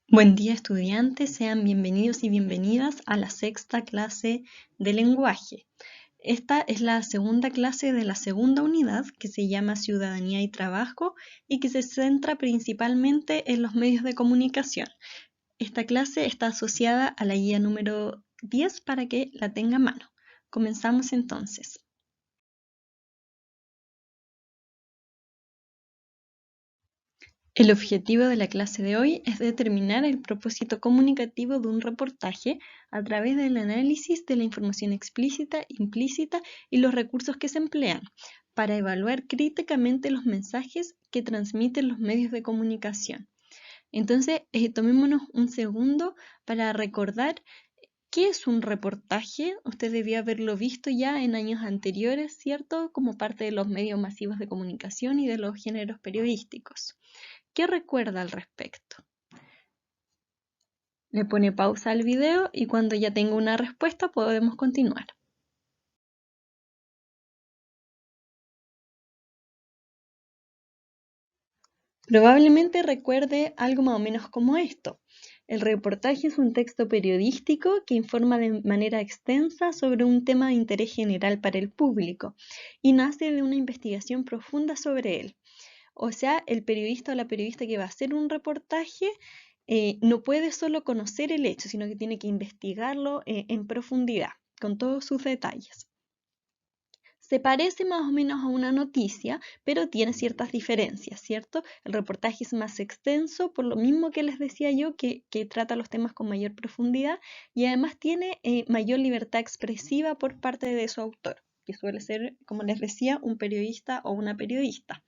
Buen día, estudiantes, sean bienvenidos y bienvenidas a la sexta clase de lenguaje. Esta es la segunda clase de la segunda unidad, que se llama Ciudadanía y Trabajo y que se centra principalmente en los medios de comunicación. Esta clase está asociada a la guía número 10 para que la tenga a mano. Comenzamos entonces. El objetivo de la clase de hoy es determinar el propósito comunicativo de un reportaje a través del análisis de la información explícita, implícita y los recursos que se emplean para evaluar críticamente los mensajes que transmiten los medios de comunicación. Entonces, tomémonos un segundo para recordar qué es un reportaje. Usted debió haberlo visto ya en años anteriores, ¿cierto? Como parte de los medios masivos de comunicación y de los géneros periodísticos. ¿Qué recuerda al respecto? Le pone pausa al video y cuando ya tenga una respuesta podemos continuar. Probablemente recuerde algo más o menos como esto. El reportaje es un texto periodístico que informa de manera extensa sobre un tema de interés general para el público y nace de una investigación profunda sobre él. O sea, el periodista o la periodista que va a hacer un reportaje no puede solo conocer el hecho, sino que tiene que investigarlo en profundidad, con todos sus detalles. Se parece más o menos a una noticia, pero tiene ciertas diferencias, ¿cierto? El reportaje es más extenso, por lo mismo que les decía yo, que trata los temas con mayor profundidad y además tiene mayor libertad expresiva por parte de su autor, que suele ser, como les decía, un periodista o una periodista.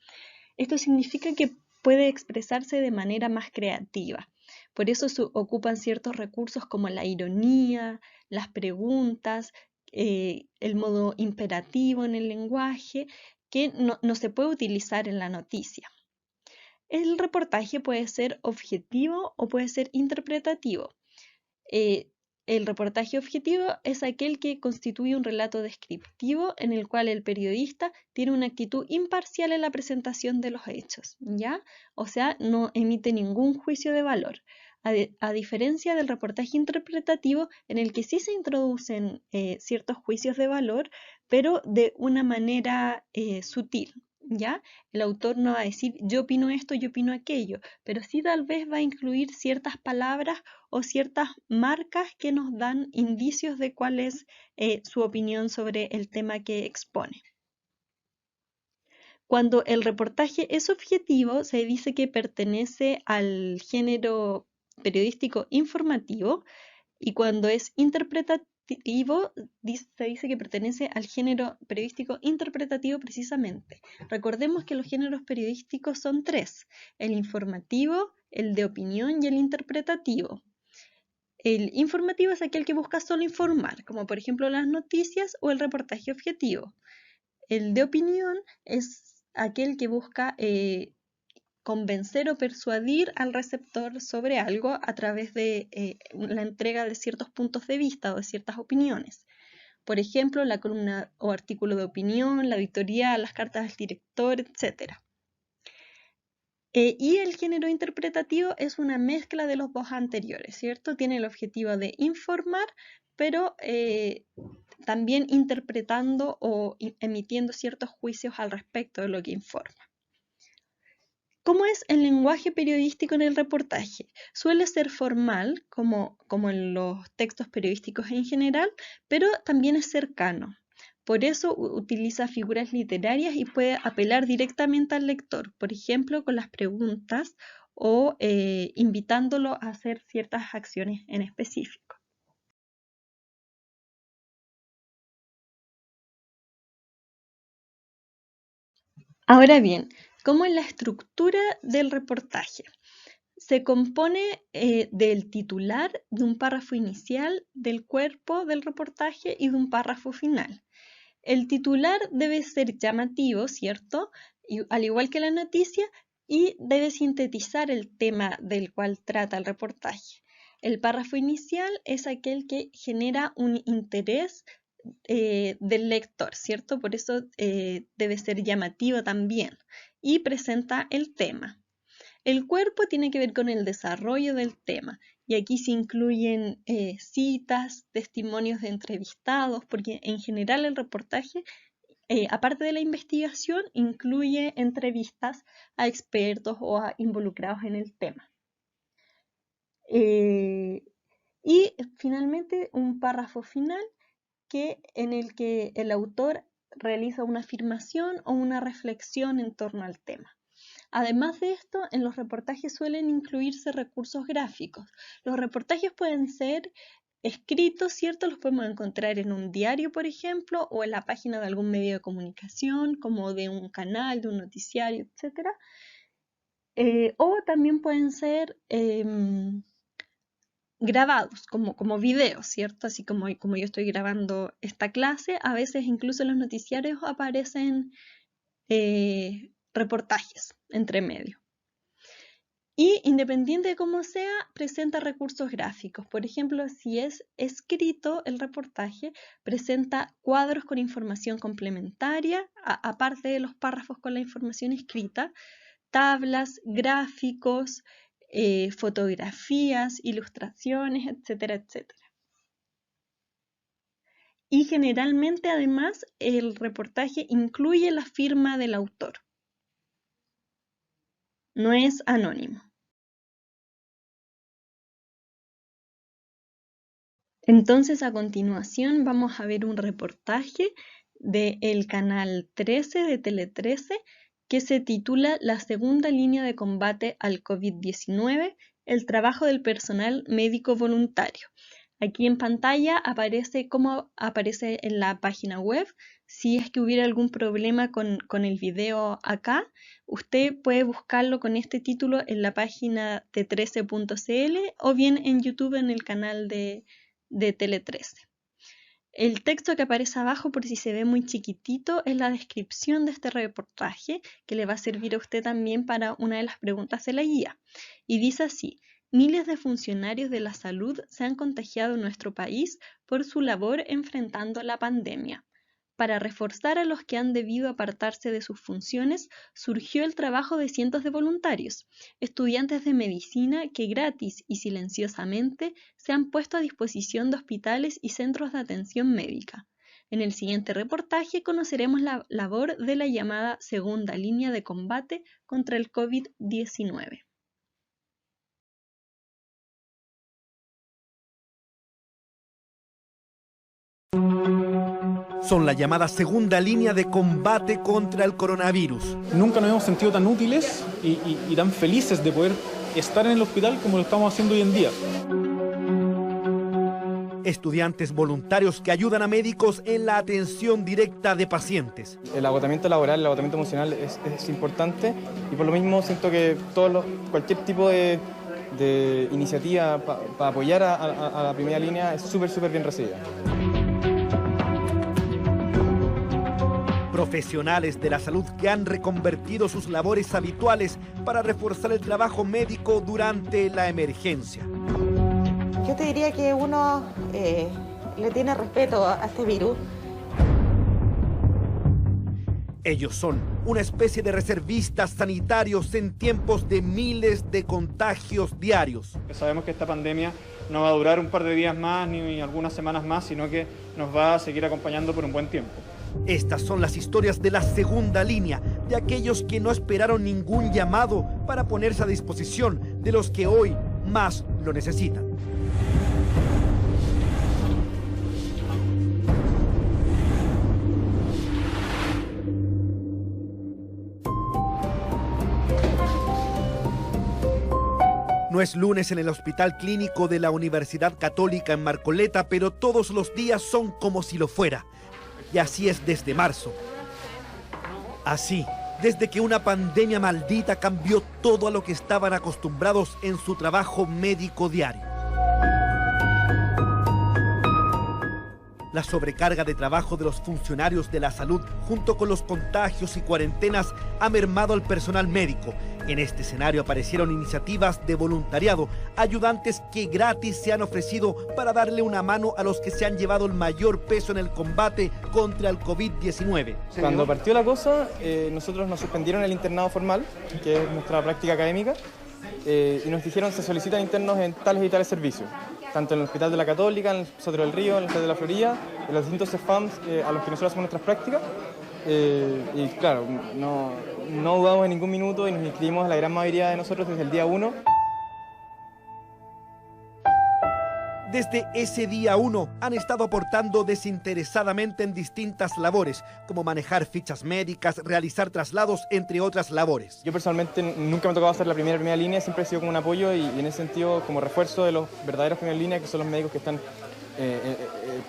Esto significa que puede expresarse de manera más creativa. Por eso ocupan ciertos recursos como la ironía, las preguntas, el modo imperativo en el lenguaje, que no se puede utilizar en la noticia. El reportaje puede ser objetivo o puede ser interpretativo. El reportaje objetivo es aquel que constituye un relato descriptivo en el cual el periodista tiene una actitud imparcial en la presentación de los hechos, ¿ya? O sea, no emite ningún juicio de valor. A diferencia del reportaje interpretativo, en el que sí se introducen ciertos juicios de valor, pero de una manera sutil, ¿ya? El autor no va a decir yo opino esto, yo opino aquello, pero sí tal vez va a incluir ciertas palabras o ciertas marcas que nos dan indicios de cuál es su opinión sobre el tema que expone. Cuando el reportaje es objetivo, se dice que pertenece al género periodístico informativo, y cuando es interpretativo, se dice que pertenece al género periodístico interpretativo precisamente. Recordemos que los géneros periodísticos son tres: el informativo, el de opinión y el interpretativo. El informativo es aquel que busca solo informar, como por ejemplo las noticias o el reportaje objetivo. El de opinión es aquel que busca convencer o persuadir al receptor sobre algo a través de la entrega de ciertos puntos de vista o de ciertas opiniones. Por ejemplo, la columna o artículo de opinión, la editorial, las cartas del director, etc. Y el género interpretativo es una mezcla de los dos anteriores, ¿cierto? Tiene el objetivo de informar, pero también interpretando o emitiendo ciertos juicios al respecto de lo que informa. ¿Cómo es el lenguaje periodístico en el reportaje? Suele ser formal, como en los textos periodísticos en general, pero también es cercano. Por eso utiliza figuras literarias y puede apelar directamente al lector, por ejemplo, con las preguntas o invitándolo a hacer ciertas acciones en específico. Ahora bien, ¿cómo es la estructura del reportaje? Se compone del titular, de un párrafo inicial, del cuerpo del reportaje y de un párrafo final. El titular debe ser llamativo, ¿cierto? Al igual que la noticia, y debe sintetizar el tema del cual trata el reportaje. El párrafo inicial es aquel que genera un interés del lector, ¿cierto? Por eso debe ser llamativo también y presenta el tema. El cuerpo tiene que ver con el desarrollo del tema, y aquí se incluyen citas, testimonios de entrevistados, porque en general el reportaje, aparte de la investigación, incluye entrevistas a expertos o a involucrados en el tema. Y finalmente un párrafo final en el que el autor realiza una afirmación o una reflexión en torno al tema. Además de esto, en los reportajes suelen incluirse recursos gráficos. Los reportajes pueden ser escritos, ¿cierto? Los podemos encontrar en un diario, por ejemplo, o en la página de algún medio de comunicación, como de un canal, de un noticiario, etc. O también pueden ser grabados como videos, ¿cierto? Así como yo estoy grabando esta clase, a veces incluso en los noticiarios aparecen reportajes entre medio. Y independiente de cómo sea, presenta recursos gráficos. Por ejemplo, si es escrito el reportaje, presenta cuadros con información complementaria, aparte de los párrafos con la información escrita, tablas, gráficos, fotografías, ilustraciones, etcétera, etcétera. Y generalmente, además, el reportaje incluye la firma del autor. No es anónimo. Entonces, a continuación vamos a ver un reportaje del canal 13 de Tele 13 que se titula La segunda línea de combate al COVID-19, el trabajo del personal médico voluntario. Aquí en pantalla aparece cómo aparece en la página web. Si es que hubiera algún problema con el video acá, usted puede buscarlo con este título en la página de 13.cl o bien en YouTube en el canal de Tele 13. El texto que aparece abajo, por si se ve muy chiquitito, es la descripción de este reportaje que le va a servir a usted también para una de las preguntas de la guía. Y dice así: miles de funcionarios de la salud se han contagiado en nuestro país por su labor enfrentando la pandemia. Para reforzar a los que han debido apartarse de sus funciones, surgió el trabajo de cientos de voluntarios, estudiantes de medicina que gratis y silenciosamente se han puesto a disposición de hospitales y centros de atención médica. En el siguiente reportaje conoceremos la labor de la llamada segunda línea de combate contra el COVID-19. Son la llamada segunda línea de combate contra el coronavirus. Nunca nos hemos sentido tan útiles y tan felices de poder estar en el hospital como lo estamos haciendo hoy en día. Estudiantes voluntarios que ayudan a médicos en la atención directa de pacientes. El agotamiento laboral, el agotamiento emocional es importante y por lo mismo siento que cualquier tipo de iniciativa para apoyar a la primera línea es súper bien recibida. Profesionales de la salud que han reconvertido sus labores habituales para reforzar el trabajo médico durante la emergencia. Yo te diría que uno le tiene respeto a este virus. Ellos son una especie de reservistas sanitarios en tiempos de miles de contagios diarios. Sabemos que esta pandemia no va a durar un par de días más ni algunas semanas más, sino que nos va a seguir acompañando por un buen tiempo. Estas son las historias de la segunda línea, de aquellos que no esperaron ningún llamado para ponerse a disposición de los que hoy más lo necesitan. No es lunes en el Hospital Clínico de la Universidad Católica en Marcoleta, pero todos los días son como si lo fuera. Y así es desde marzo. Así, desde que una pandemia maldita cambió todo a lo que estaban acostumbrados en su trabajo médico diario. La sobrecarga de trabajo de los funcionarios de la salud, junto con los contagios y cuarentenas, ha mermado al personal médico En este escenario aparecieron iniciativas de voluntariado, ayudantes que gratis se han ofrecido para darle una mano a los que se han llevado el mayor peso en el combate contra el COVID-19. Cuando partió la cosa, nosotros nos suspendieron el internado formal, que es nuestra práctica académica, y nos dijeron se solicitan internos en tales y tales servicios, tanto en el Hospital de la Católica, en el Sotero del Río, en el Hospital de la Florida, en los distintos CEFAMs a los que nosotros hacemos nuestras prácticas. Y claro, no dudamos en ningún minuto y nos inscribimos a la gran mayoría de nosotros desde el día 1. Desde ese día 1 han estado aportando desinteresadamente en distintas labores, como manejar fichas médicas, realizar traslados, entre otras labores. Yo personalmente nunca me ha tocado hacer la primera línea, siempre he sido como un apoyo y en ese sentido como refuerzo de los verdaderos primeras líneas, que son los médicos que están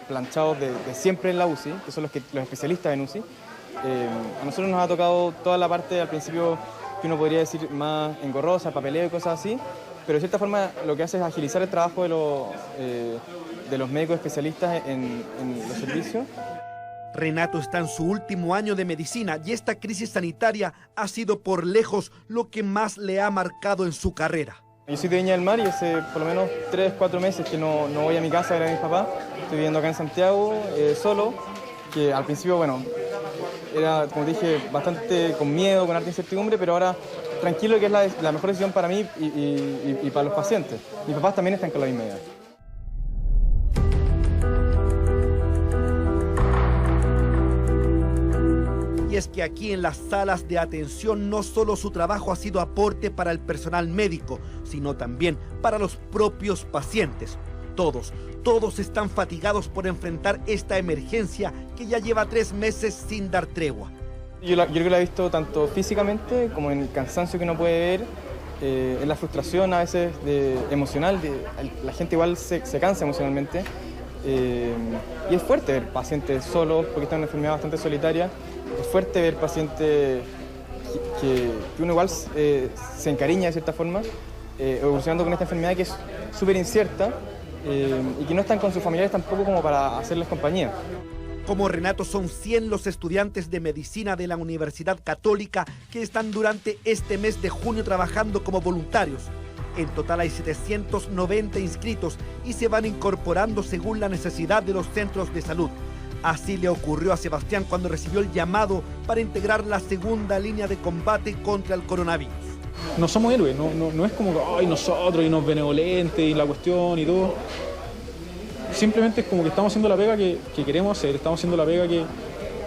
planchados de siempre en la UCI, que son los especialistas en UCI. A nosotros nos ha tocado toda la parte al principio que uno podría decir más engorrosa, papeleo y cosas así, pero de cierta forma lo que hace es agilizar el trabajo de los médicos especialistas en los servicios. Renato está en su último año de medicina y esta crisis sanitaria ha sido por lejos lo que más le ha marcado en su carrera. Yo soy de Viña del Mar y hace por lo menos 3-4 meses que no voy a mi casa a ver a mis papás. Estoy viviendo acá en Santiago, solo, que al principio, bueno, era, como dije, bastante con miedo, con harta incertidumbre, pero ahora tranquilo, que es la mejor decisión para mí y para los pacientes. Mis papás también están con la misma idea. Y es que aquí en las salas de atención no solo su trabajo ha sido aporte para el personal médico, sino también para los propios pacientes. Todos están fatigados por enfrentar esta emergencia que ya lleva 3 meses sin dar tregua. Yo creo que la he visto tanto físicamente como en el cansancio que uno puede ver, en la frustración a veces emocional, la gente igual se cansa emocionalmente. Y es fuerte ver pacientes solos, porque está en una enfermedad bastante solitaria. Es fuerte ver pacientes que uno igual se encariña de cierta forma, evolucionando con esta enfermedad que es súper incierta y que no están con sus familiares tampoco como para hacerles compañía. Como Renato, son 100 los estudiantes de medicina de la Universidad Católica que están durante este mes de junio trabajando como voluntarios. En total hay 790 inscritos y se van incorporando según la necesidad de los centros de salud. Así le ocurrió a Sebastián cuando recibió el llamado para integrar la segunda línea de combate contra el coronavirus. No somos héroes, no es como que nosotros y nos benevolentes y la cuestión y todo. Simplemente es como que estamos haciendo la pega que queremos hacer, estamos haciendo la pega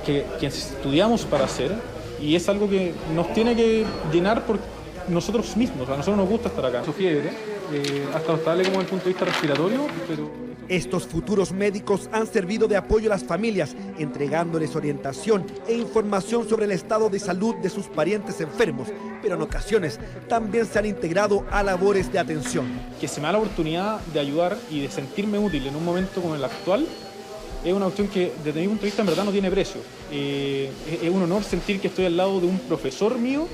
que estudiamos para hacer, y es algo que nos tiene que llenar por nosotros mismos. A nosotros nos gusta estar acá. Su fiebre ha estado estable como desde el punto de vista respiratorio, pero... Estos futuros médicos han servido de apoyo a las familias, entregándoles orientación e información sobre el estado de salud de sus parientes enfermos, pero en ocasiones también se han integrado a labores de atención. Que se me da la oportunidad de ayudar y de sentirme útil en un momento como el actual, es una cuestión que desde mi punto de vista en verdad no tiene precio. Es un honor sentir que estoy al lado de un profesor mío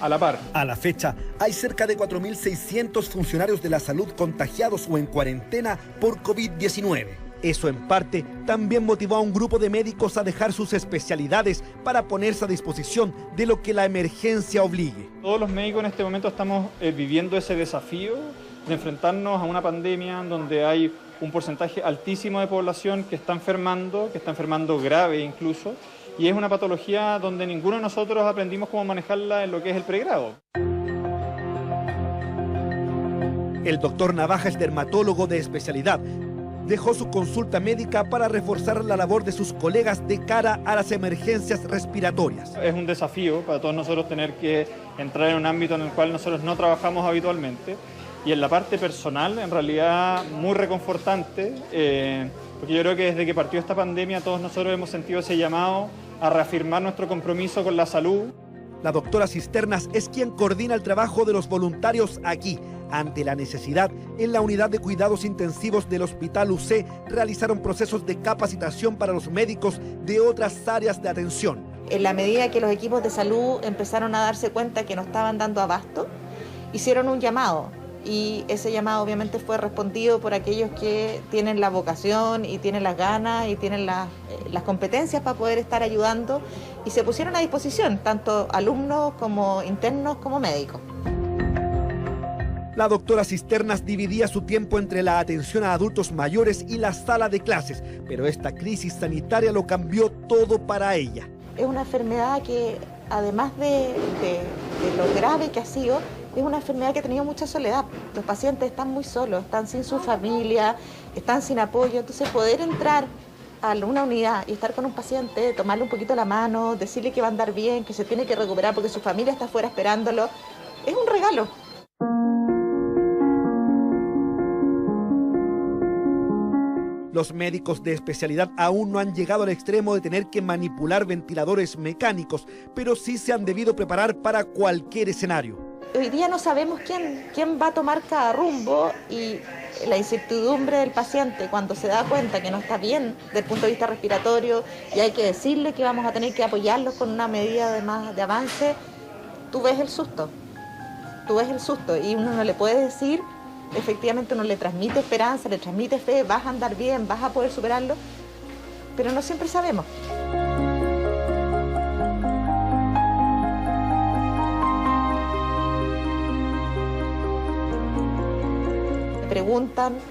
a la par. A la fecha, hay cerca de 4.600 funcionarios de la salud contagiados o en cuarentena por COVID-19. Eso en parte también motivó a un grupo de médicos a dejar sus especialidades para ponerse a disposición de lo que la emergencia obligue. Todos los médicos en este momento estamos viviendo ese desafío de enfrentarnos a una pandemia donde hay un porcentaje altísimo de población que está enfermando grave incluso, y es una patología donde ninguno de nosotros aprendimos cómo manejarla en lo que es el pregrado. El doctor Navaja es dermatólogo de especialidad. Dejó su consulta médica para reforzar la labor de sus colegas de cara a las emergencias respiratorias. Es un desafío para todos nosotros tener que entrar en un ámbito en el cual nosotros no trabajamos habitualmente, y en la parte personal, en realidad, muy reconfortante, porque yo creo que desde que partió esta pandemia todos nosotros hemos sentido ese llamado a reafirmar nuestro compromiso con la salud. La doctora Cisternas es quien coordina el trabajo de los voluntarios aquí. Ante la necesidad, en la unidad de cuidados intensivos del Hospital UC realizaron procesos de capacitación para los médicos de otras áreas de atención. En la medida que los equipos de salud empezaron a darse cuenta que no estaban dando abasto, hicieron un llamado y ese llamado obviamente fue respondido por aquellos que tienen la vocación y tienen las ganas y tienen las competencias para poder estar ayudando y se pusieron a disposición, tanto alumnos como internos como médicos. La doctora Cisternas dividía su tiempo entre la atención a adultos mayores y la sala de clases, pero esta crisis sanitaria lo cambió todo para ella. Es una enfermedad que, además de lo grave que ha sido, es una enfermedad que ha tenido mucha soledad. Los pacientes están muy solos, están sin su familia, están sin apoyo. Entonces poder entrar a una unidad y estar con un paciente, tomarle un poquito la mano, decirle que va a andar bien, que se tiene que recuperar porque su familia está afuera esperándolo, es un regalo. Los médicos de especialidad aún no han llegado al extremo de tener que manipular ventiladores mecánicos, pero sí se han debido preparar para cualquier escenario. Hoy día no sabemos quién va a tomar cada rumbo y la incertidumbre del paciente cuando se da cuenta que no está bien desde el punto de vista respiratorio y hay que decirle que vamos a tener que apoyarlos con una medida de avance, tú ves el susto y uno no le puede decir, efectivamente uno le transmite esperanza, le transmite fe, vas a andar bien, vas a poder superarlo, pero no siempre sabemos.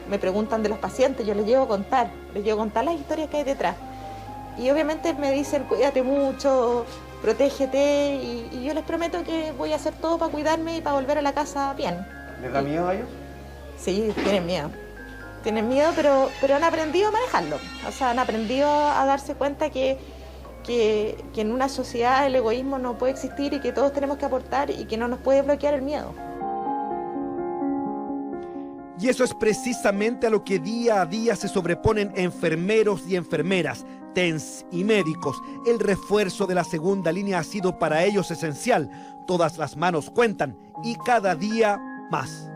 Me preguntan de los pacientes, yo les llego a contar las historias que hay detrás. Y obviamente me dicen, cuídate mucho, protégete, y yo les prometo que voy a hacer todo para cuidarme y para volver a la casa bien. ¿Les da miedo a ellos? Sí, tienen miedo, pero han aprendido a manejarlo. O sea, han aprendido a darse cuenta que en una sociedad el egoísmo no puede existir y que todos tenemos que aportar y que no nos puede bloquear el miedo. Y eso es precisamente a lo que día a día se sobreponen enfermeros y enfermeras, TENS y médicos. El refuerzo de la segunda línea ha sido para ellos esencial. Todas las manos cuentan y cada día más.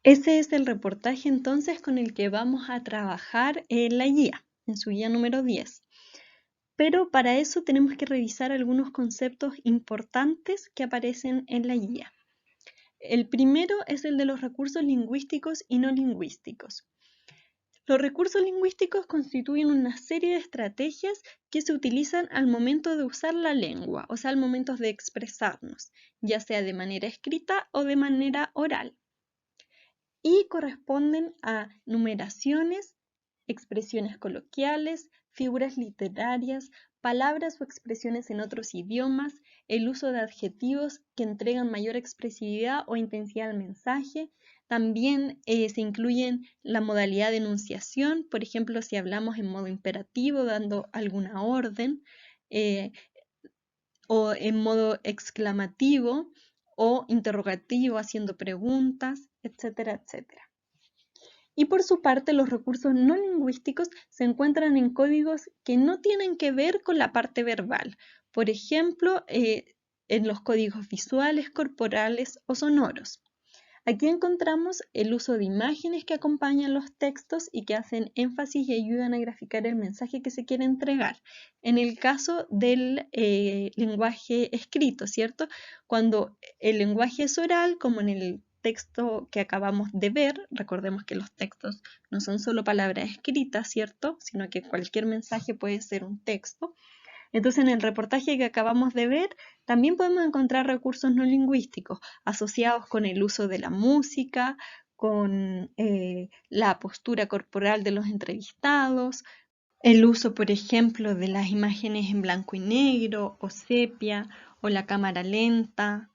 Ese es el reportaje entonces con el que vamos a trabajar en la guía, en su guía número 10. Pero para eso tenemos que revisar algunos conceptos importantes que aparecen en la guía. El primero es el de los recursos lingüísticos y no lingüísticos. Los recursos lingüísticos constituyen una serie de estrategias que se utilizan al momento de usar la lengua, o sea, al momento de expresarnos, ya sea de manera escrita o de manera oral. Y corresponden a numeraciones, expresiones coloquiales, figuras literarias, palabras o expresiones en otros idiomas, el uso de adjetivos que entregan mayor expresividad o intensidad al mensaje. También se incluyen la modalidad de enunciación, por ejemplo, si hablamos en modo imperativo, dando alguna orden, o en modo exclamativo o interrogativo, haciendo preguntas, etcétera, etcétera. Y por su parte, los recursos no lingüísticos se encuentran en códigos que no tienen que ver con la parte verbal. Por ejemplo, en los códigos visuales, corporales o sonoros. Aquí encontramos el uso de imágenes que acompañan los textos y que hacen énfasis y ayudan a graficar el mensaje que se quiere entregar. En el caso del lenguaje escrito, ¿cierto? Cuando el lenguaje es oral, como en el texto que acabamos de ver, recordemos que los textos no son solo palabras escritas, ¿cierto? Sino que cualquier mensaje puede ser un texto. Entonces, en el reportaje que acabamos de ver, también podemos encontrar recursos no lingüísticos asociados con el uso de la música, con la postura corporal de los entrevistados, el uso, por ejemplo, de las imágenes en blanco y negro o sepia o la cámara lenta,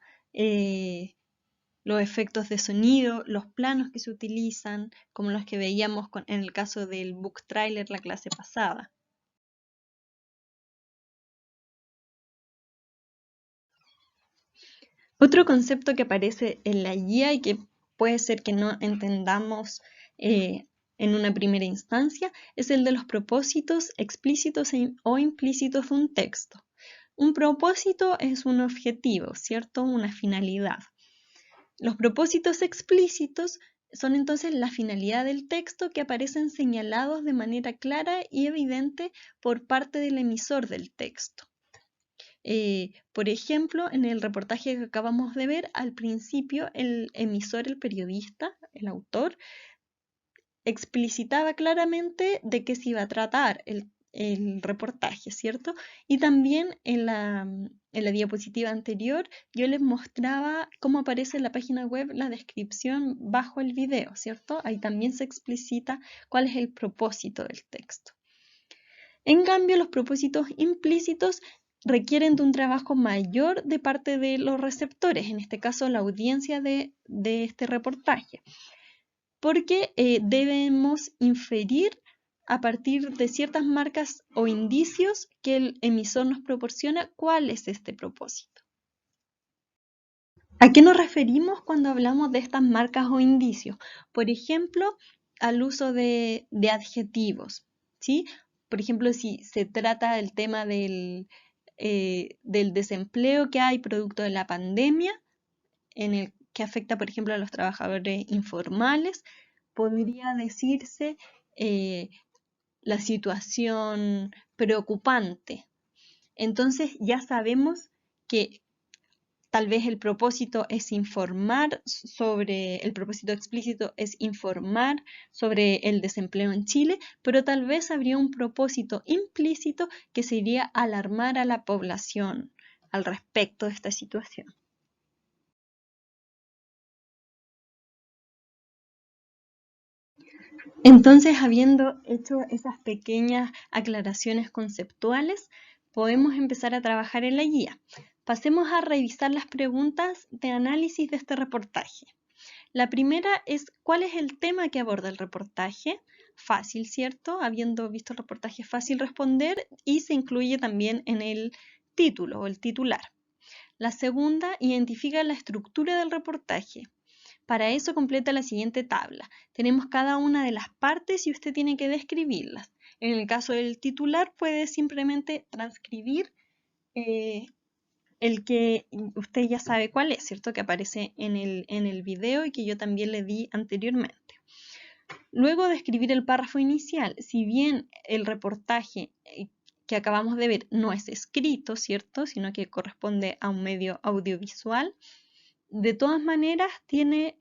los efectos de sonido, los planos que se utilizan, como los que veíamos en el caso del book trailer la clase pasada. Otro concepto que aparece en la guía y que puede ser que no entendamos en una primera instancia es el de los propósitos explícitos o implícitos de un texto. Un propósito es un objetivo, ¿cierto? Una finalidad. Los propósitos explícitos son entonces la finalidad del texto que aparecen señalados de manera clara y evidente por parte del emisor del texto. Por ejemplo, en el reportaje que acabamos de ver, al principio el emisor, el periodista, el autor, explicitaba claramente de qué se iba a tratar el reportaje, ¿cierto? Y también en la diapositiva anterior yo les mostraba cómo aparece en la página web la descripción bajo el video, ¿cierto? Ahí también se explicita cuál es el propósito del texto. En cambio, los propósitos implícitos requieren de un trabajo mayor de parte de los receptores, en este caso la audiencia de este reportaje, porque debemos inferir a partir de ciertas marcas o indicios que el emisor nos proporciona cuál es este propósito. ¿A qué nos referimos cuando hablamos de estas marcas o indicios? Por ejemplo, al uso de adjetivos, ¿sí? Por ejemplo, si se trata del tema del desempleo que hay producto de la pandemia, que afecta, por ejemplo, a los trabajadores informales, podría decirse la situación preocupante. Entonces ya sabemos que tal vez el propósito es el propósito explícito es informar sobre el desempleo en Chile, pero tal vez habría un propósito implícito que sería alarmar a la población al respecto de esta situación. Entonces, habiendo hecho esas pequeñas aclaraciones conceptuales, podemos empezar a trabajar en la guía. Pasemos a revisar las preguntas de análisis de este reportaje. La primera es, ¿cuál es el tema que aborda el reportaje? Fácil, ¿cierto? Habiendo visto el reportaje, fácil responder, y se incluye también en el título o el titular. La segunda, identifica la estructura del reportaje. Para eso completa la siguiente tabla. Tenemos cada una de las partes y usted tiene que describirlas. En el caso del titular puede simplemente transcribir el que usted ya sabe cuál es, ¿cierto? Que aparece en el video y que yo también le di anteriormente. Luego de escribir el párrafo inicial, si bien el reportaje que acabamos de ver no es escrito, ¿cierto? Sino que corresponde a un medio audiovisual, de todas maneras tiene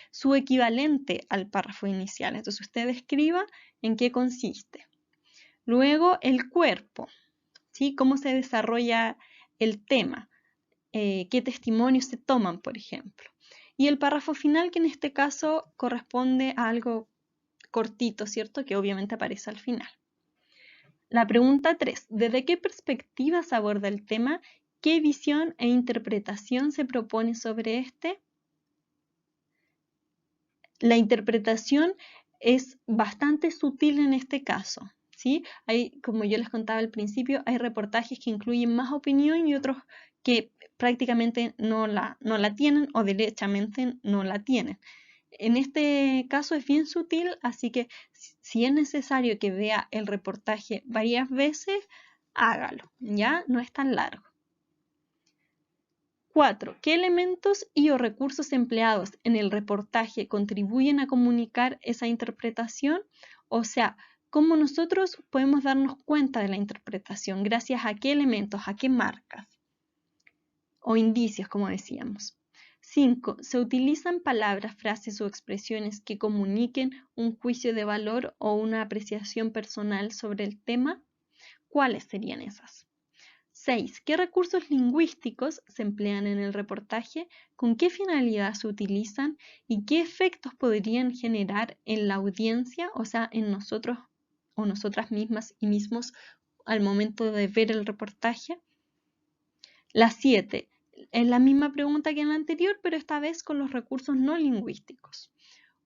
su equivalente al párrafo inicial. Entonces usted escriba en qué consiste. Luego el cuerpo, ¿sí? Cómo se desarrolla el tema, qué testimonios se toman, por ejemplo. Y el párrafo final, que en este caso corresponde a algo cortito, ¿cierto? Que obviamente aparece al final. La pregunta 3. ¿Desde qué perspectiva se aborda el tema? ¿Qué visión e interpretación se propone sobre este? La interpretación es bastante sutil en este caso, ¿sí? Como yo les contaba al principio, hay reportajes que incluyen más opinión y otros que prácticamente no la tienen o derechamente no la tienen. En este caso es bien sutil, así que si es necesario que vea el reportaje varias veces, hágalo, ¿ya? No es tan largo. 4. ¿Qué elementos y o recursos empleados en el reportaje contribuyen a comunicar esa interpretación? O sea, ¿cómo nosotros podemos darnos cuenta de la interpretación? ¿Gracias a qué elementos, a qué marcas? O indicios, como decíamos. 5. ¿Se utilizan palabras, frases o expresiones que comuniquen un juicio de valor o una apreciación personal sobre el tema? ¿Cuáles serían esas? 6. ¿Qué recursos lingüísticos se emplean en el reportaje? ¿Con qué finalidad se utilizan? ¿Y qué efectos podrían generar en la audiencia, o sea, en nosotros o nosotras mismas y mismos al momento de ver el reportaje? La 7. Es la misma pregunta que en la anterior, pero esta vez con los recursos no lingüísticos.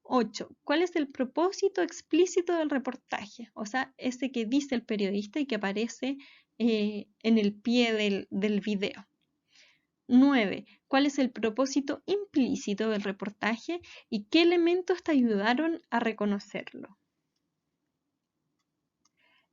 8. ¿Cuál es el propósito explícito del reportaje? O sea, ese que dice el periodista y que aparece en el pie del video. 9. ¿Cuál es el propósito implícito del reportaje y qué elementos te ayudaron a reconocerlo?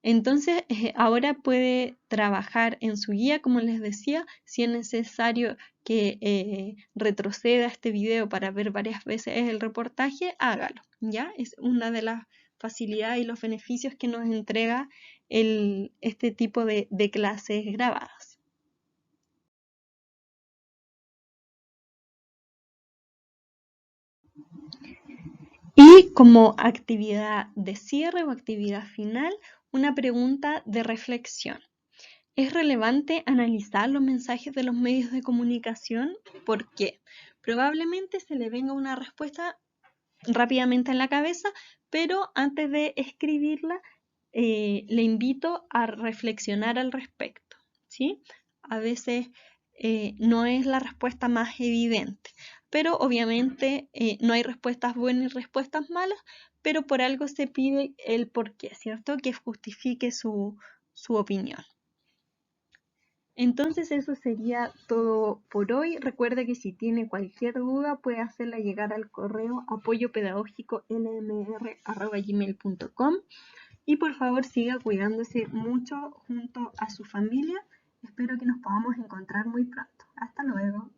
Entonces, ahora puede trabajar en su guía, como les decía. Si es necesario que retroceda este video para ver varias veces el reportaje, hágalo, ¿ya? Es una de las facilidades y los beneficios que nos entrega este tipo de clases grabadas. Y como actividad de cierre o actividad final, una pregunta de reflexión. ¿Es relevante analizar los mensajes de los medios de comunicación? ¿Por qué? Probablemente se le venga una respuesta rápidamente en la cabeza, pero antes de escribirla, le invito a reflexionar al respecto, ¿sí? A veces no es la respuesta más evidente, pero obviamente no hay respuestas buenas y respuestas malas, pero por algo se pide el por qué, ¿cierto? Que justifique su opinión. Entonces eso sería todo por hoy. Recuerde que si tiene cualquier duda puede hacerla llegar al correo apoyopedagógico.lmr@gmail.com y por favor siga cuidándose mucho junto a su familia. Espero que nos podamos encontrar muy pronto. Hasta luego.